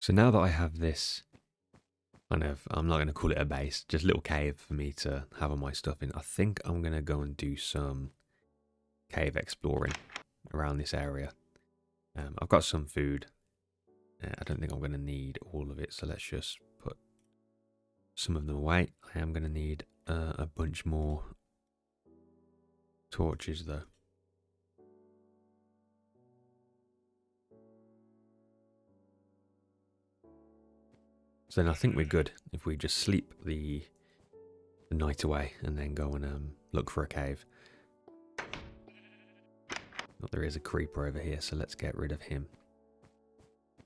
So now that I have this kind of, I'm not going to call it a base, just a little cave for me to have all my stuff in, I think I'm going to go and do some cave exploring around this area. I've got some food. I don't think I'm going to need all of it, so let's just put some of them away. I am going to need a bunch more torches though. So then I think we're good if we just sleep the night away and then go and look for a cave. But there is a creeper over here, so let's get rid of him.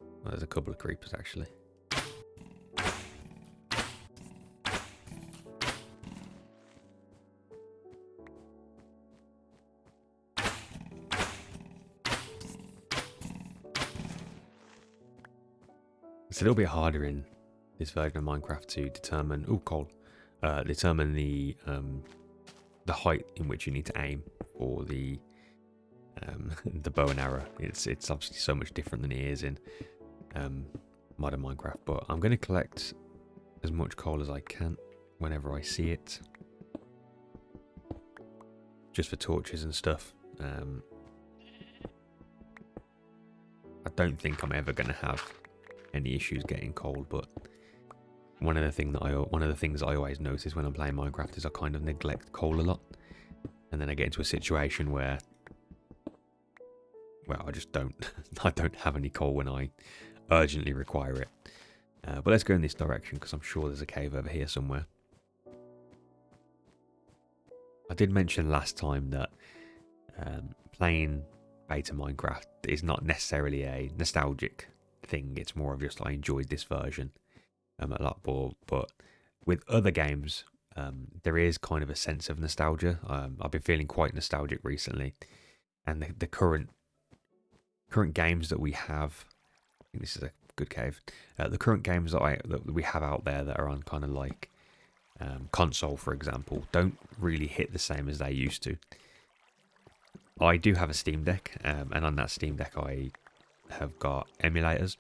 Well, there's a couple of creepers actually. It's a little bit harder in this version of Minecraft to determine determine the height in which you need to aim for the bow and arrow. It's obviously so much different than it is in modern Minecraft. But I'm going to collect as much coal as I can whenever I see it, just for torches and stuff. I don't think I'm ever going to have any issues getting coal, but one of the things I always notice when I'm playing Minecraft is I kind of neglect coal a lot, and then I get into a situation where, well, I just don't I don't have any coal when I urgently require it. But let's go in this direction because I'm sure there's a cave over here somewhere. I did mention last time that playing beta Minecraft is not necessarily a nostalgic thing. It's more of just I enjoyed this version a lot more. But with other games, there is kind of a sense of nostalgia. I've been feeling quite nostalgic recently, and the current games that we have, I think this is a good cave. The current games that we have out there that are on kind of like console, for example, don't really hit the same as they used to. I do have a Steam Deck, and on that Steam Deck I have got emulators,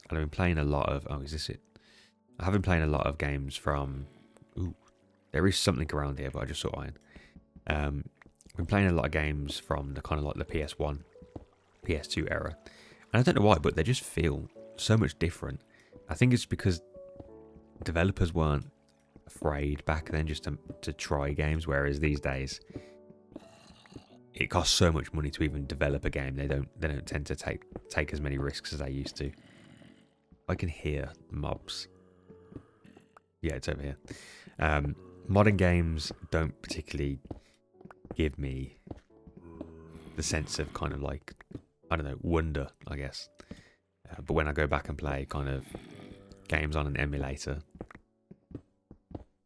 and I've been playing a lot of. Oh, is this it? I have been playing a lot of games from. Ooh, there is something around here, but I just saw iron. I've been playing a lot of games from the kind of like the PS1, PS2 era, and I don't know why, but they just feel so much different. I think it's because developers weren't afraid back then just to try games, whereas these days it costs so much money to even develop a game. They don't tend to take as many risks as they used to. I can hear mobs. Yeah, it's over here. Modern games don't particularly give me the sense of kind of like, I don't know, wonder, I guess. But when I go back and play kind of games on an emulator,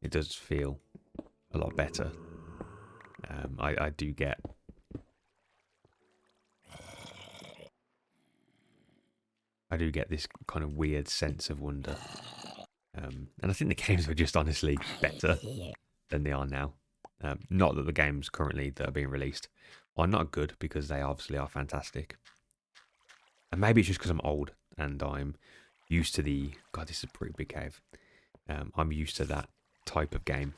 it does feel a lot better. I do get this kind of weird sense of wonder. And I think the games are just honestly better than they are now. Not that the games currently that are being released are not good, because they obviously are fantastic. And maybe it's just because I'm old and I'm used to the... God, this is a pretty big cave. I'm used to that type of game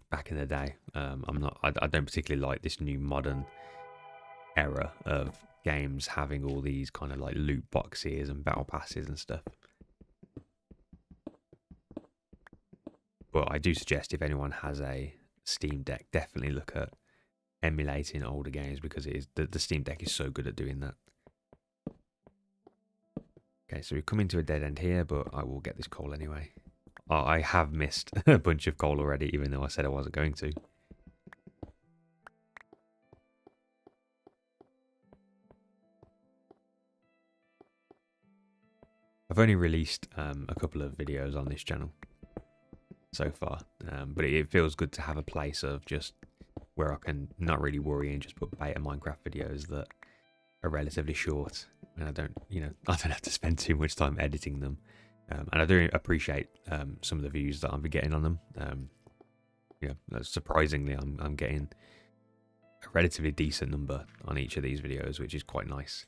back in the day. I don't particularly like this new modern era of games having all these kind of like loot boxes and battle passes and stuff. But I do suggest if anyone has a Steam Deck, definitely look at emulating older games, because it is the Steam Deck is so good at doing that. Okay, so we've come into a dead end here, but I will get this coal anyway. I have missed a bunch of coal already, even though I said I wasn't going to. I've only released a couple of videos on this channel so far, but it feels good to have a place of just where I can not really worry and just put beta Minecraft videos that are relatively short, and I don't have to spend too much time editing them. And I do appreciate some of the views that I'm getting on them. Surprisingly, I'm getting a relatively decent number on each of these videos, which is quite nice.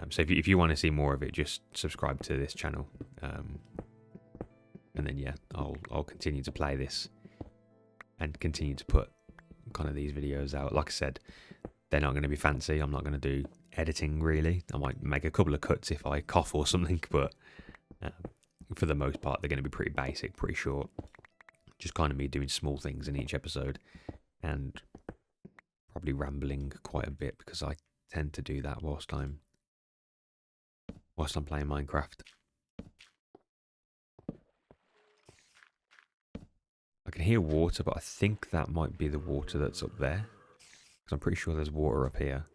So if you want to see more of it, just subscribe to this channel. And then yeah, I'll continue to play this and continue to put kind of these videos out. Like I said, they're not going to be fancy. I'm not going to do editing really. I might make a couple of cuts if I cough or something, but for the most part, they're going to be pretty basic, pretty short. Just kind of me doing small things in each episode and probably rambling quite a bit because I tend to do that whilst I'm playing Minecraft. I can hear water, but I think that might be the water that's up there. Because I'm pretty sure there's water up here.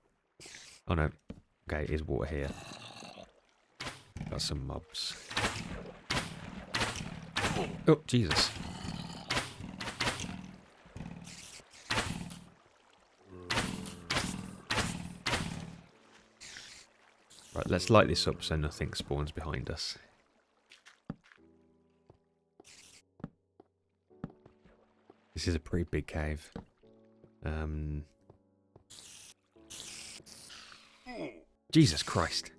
Oh no. Okay, it is water here. Got some mobs. Oh, Jesus. Right, let's light this up so nothing spawns behind us. This is a pretty big cave. Jesus Christ.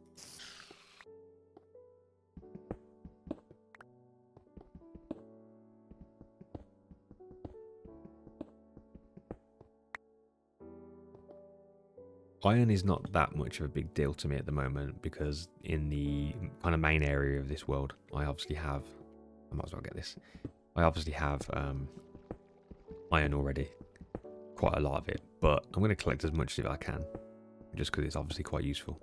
Iron is not that much of a big deal to me at the moment because in the kind of main area of this world, I obviously have... I might as well get this. I obviously have iron already. Quite a lot of it. But I'm going to collect as much as I can. Just because it's obviously quite useful.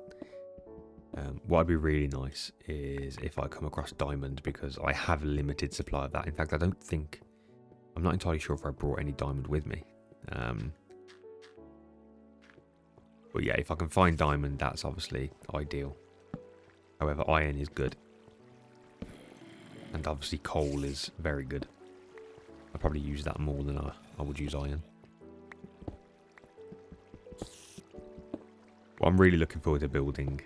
What would be really nice is if I come across diamond because I have a limited supply of that. In fact, I don't think... I'm not entirely sure if I brought any diamond with me. But yeah, if I can find diamond, that's obviously ideal. However, iron is good. And obviously coal is very good. I probably use that more than I would use iron. What I'm really looking forward to building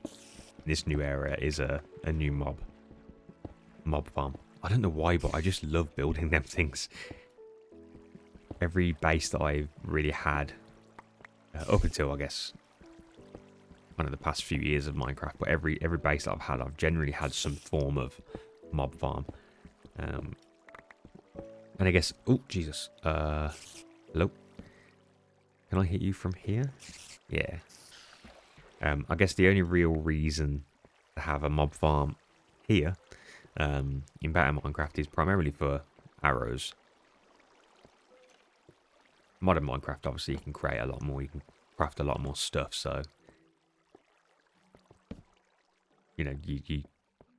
in this new area is a new mob farm. I don't know why, but I just love building them things. Every base that I've really had, up until I guess one of the past few years of Minecraft, but every base that I've had, I've generally had some form of mob farm. And I guess, oh Jesus, hello, can I hit you from here? Yeah. I guess the only real reason to have a mob farm here in Better Minecraft is primarily for arrows. Modern Minecraft, obviously, you can create a lot more. You can craft a lot more stuff. So, you know, you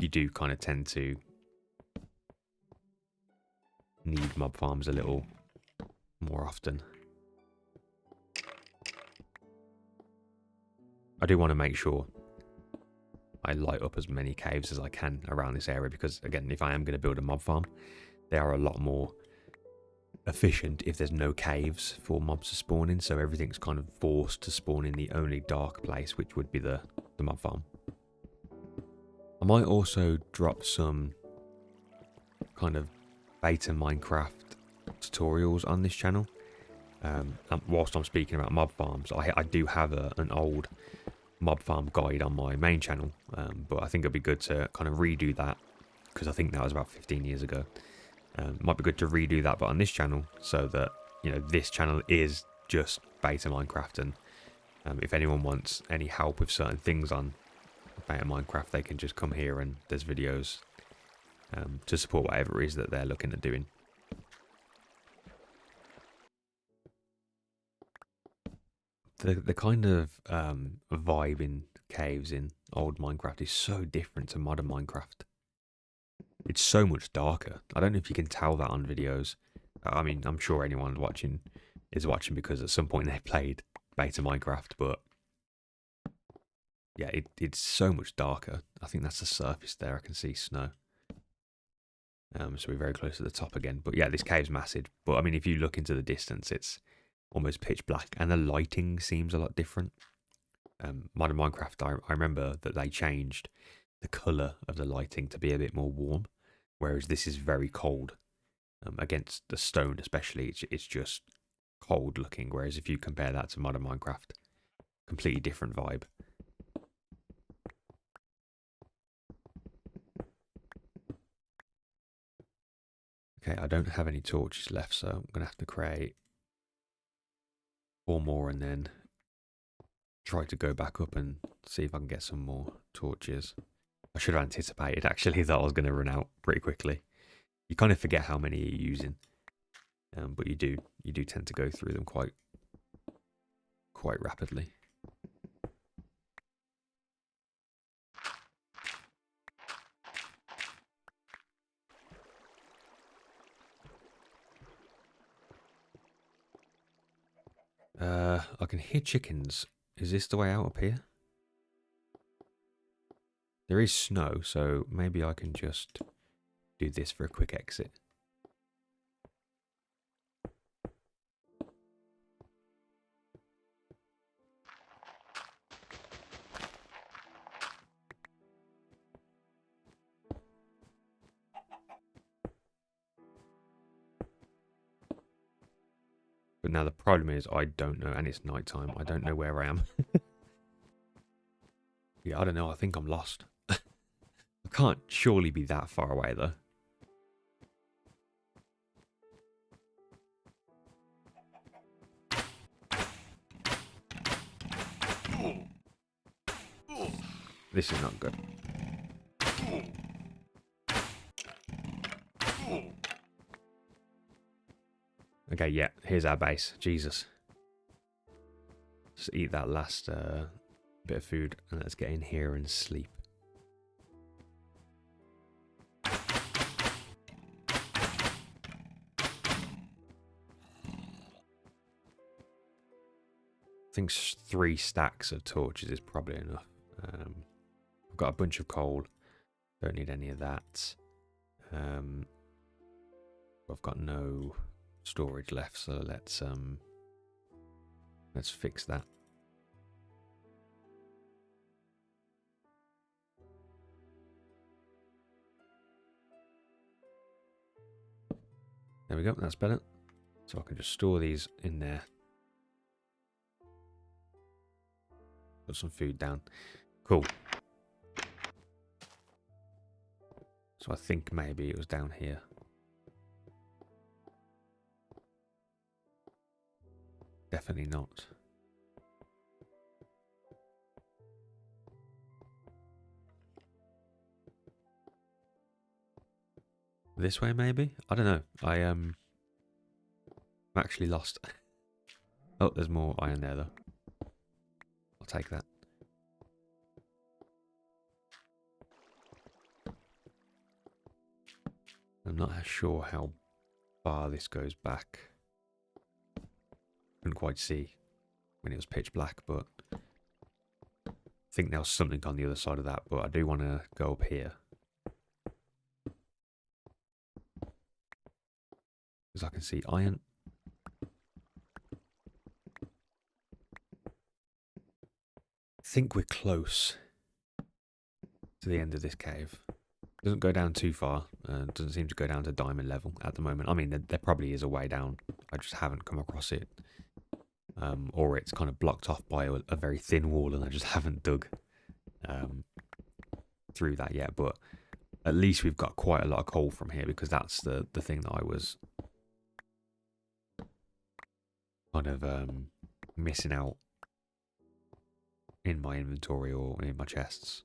do kind of tend to need mob farms a little more often. I do want to make sure I light up as many caves as I can around this area because, again, if I am going to build a mob farm, they are a lot more efficient if there's no caves for mobs to spawn in, so everything's kind of forced to spawn in the only dark place, which would be the mob farm. I might also drop some kind of beta Minecraft tutorials on this channel. Whilst I'm speaking about mob farms, I do have an old mob farm guide on my main channel, but I think it'd be good to kind of redo that because I think that was about 15 years ago. Might be good to redo that, but on this channel, so that, you know, this channel is just beta Minecraft, and if anyone wants any help with certain things on beta Minecraft, they can just come here and there's videos to support whatever it is that they're looking at doing. The kind of vibe in caves in old Minecraft is so different to modern Minecraft. It's so much darker. I don't know if you can tell that on videos. I mean, I'm sure anyone watching is watching because at some point they played beta Minecraft, but yeah, it's so much darker. I think that's the surface there. I can see snow. So we're very close to the top again. But yeah, this cave's massive. But I mean, if you look into the distance, it's almost pitch black, and the lighting seems a lot different. Modern Minecraft, I remember that they changed the colour of the lighting to be a bit more warm, whereas this is very cold. Against the stone especially, it's just cold looking, whereas if you compare that to modern Minecraft, completely different vibe. Okay, I don't have any torches left, so I'm going to have to create 4 more and then try to go back up and see if I can get some more torches. I should have anticipated actually that I was going to run out pretty quickly. You kind of forget how many you're using, but you do tend to go through them quite rapidly. I can hear chickens. Is this the way out up here? There is snow, so maybe I can just do this for a quick exit. But now the problem is I don't know, and it's nighttime. I don't know where I am. Yeah, I don't know. I think I'm lost. I can't surely be that far away, though. This is not good. Okay, yeah, here's our base. Jesus. Just eat that last bit of food and let's get in here and sleep. I think 3 stacks of torches is probably enough. I've got a bunch of coal. Don't need any of that. I've got no storage left, so let's fix that. There we go, that's better. So I can just store these in there. Put some food down. Cool. So I think maybe it was down here. Definitely not. This way maybe? I don't know. I'm actually lost. Oh, there's more iron there though. I'll take that. I'm not sure how far this goes back. Couldn't quite see when it was pitch black, but I think there was something on the other side of that, but I do want to go up here. Because I can see iron. I think we're close to the end of this cave. Doesn't go down too far. Doesn't seem to go down to diamond level at the moment. I mean, there probably is a way down. I just haven't come across it. Or it's kind of blocked off by a very thin wall and I just haven't dug through that yet. But at least we've got quite a lot of coal from here, because that's the thing that I was kind of missing out in my inventory or in my chests.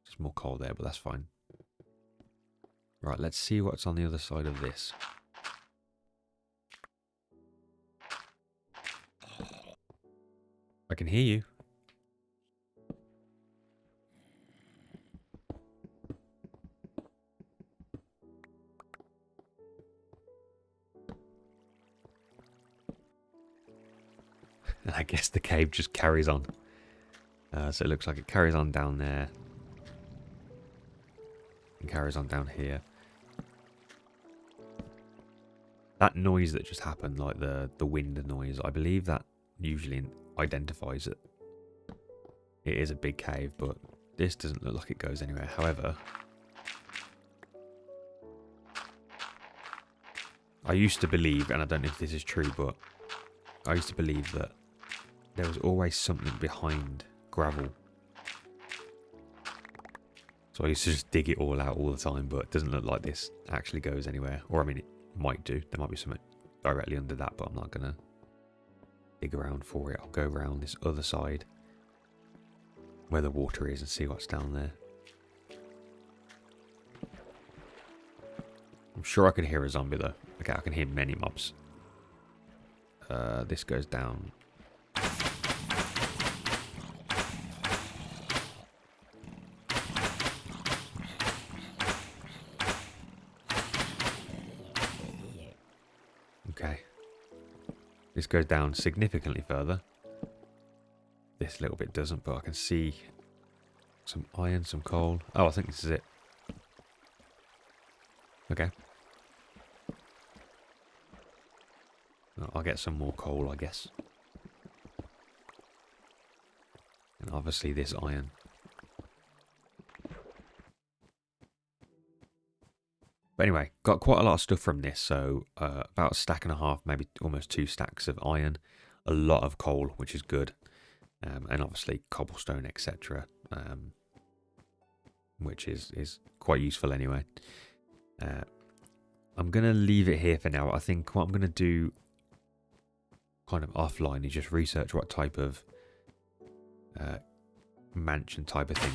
There's more coal there, but that's fine. Right, let's see what's on the other side of this. I can hear you. And I guess the cave just carries on. So it looks like it carries on down there. And carries on down here. That noise that just happened, like the wind noise, I believe that usually identifies it. It is a big cave, but this doesn't look like it goes anywhere. However, I used to believe, and I don't know if this is true, but I used to believe that there was always something behind gravel. So I used to just dig it all out all the time, but it doesn't look like this actually goes anywhere. Or I mean, might do. There might be something directly under that, but I'm not going to dig around for it. I'll go around this other side where the water is and see what's down there. I'm sure I can hear a zombie though. Okay, I can hear many mobs. This goes down. Okay. This goes down significantly further. This little bit doesn't, but I can see some iron, some coal. Oh, I think this is it. Okay. I'll get some more coal, I guess. And obviously this iron. But anyway, got quite a lot of stuff from this. So about a stack and a half, maybe almost 2 stacks of iron. A lot of coal, which is good. And obviously cobblestone, etc. Which is quite useful anyway. I'm going to leave it here for now. I think what I'm going to do kind of offline is just research what type of mansion type of thing.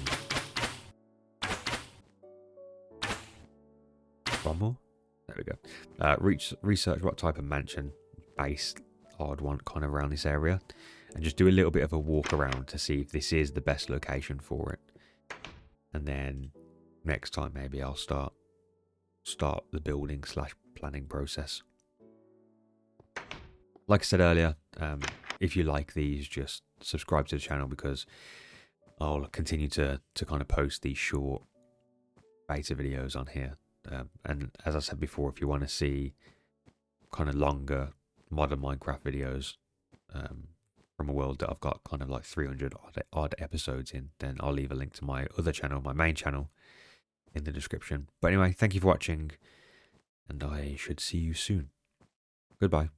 One more? There we go. Research what type of mansion base I'd want kind of around this area. And just do a little bit of a walk around to see if this is the best location for it. And then next time maybe I'll start the building / planning process. Like I said earlier, if you like these, just subscribe to the channel because I'll continue to kind of post these short beta videos on here. And as I said before, if you want to see kind of longer modern Minecraft videos from a world that I've got kind of like 300 odd episodes in, then I'll leave a link to my other channel, my main channel, in the description. But anyway, thank you for watching, and I should see you soon. Goodbye.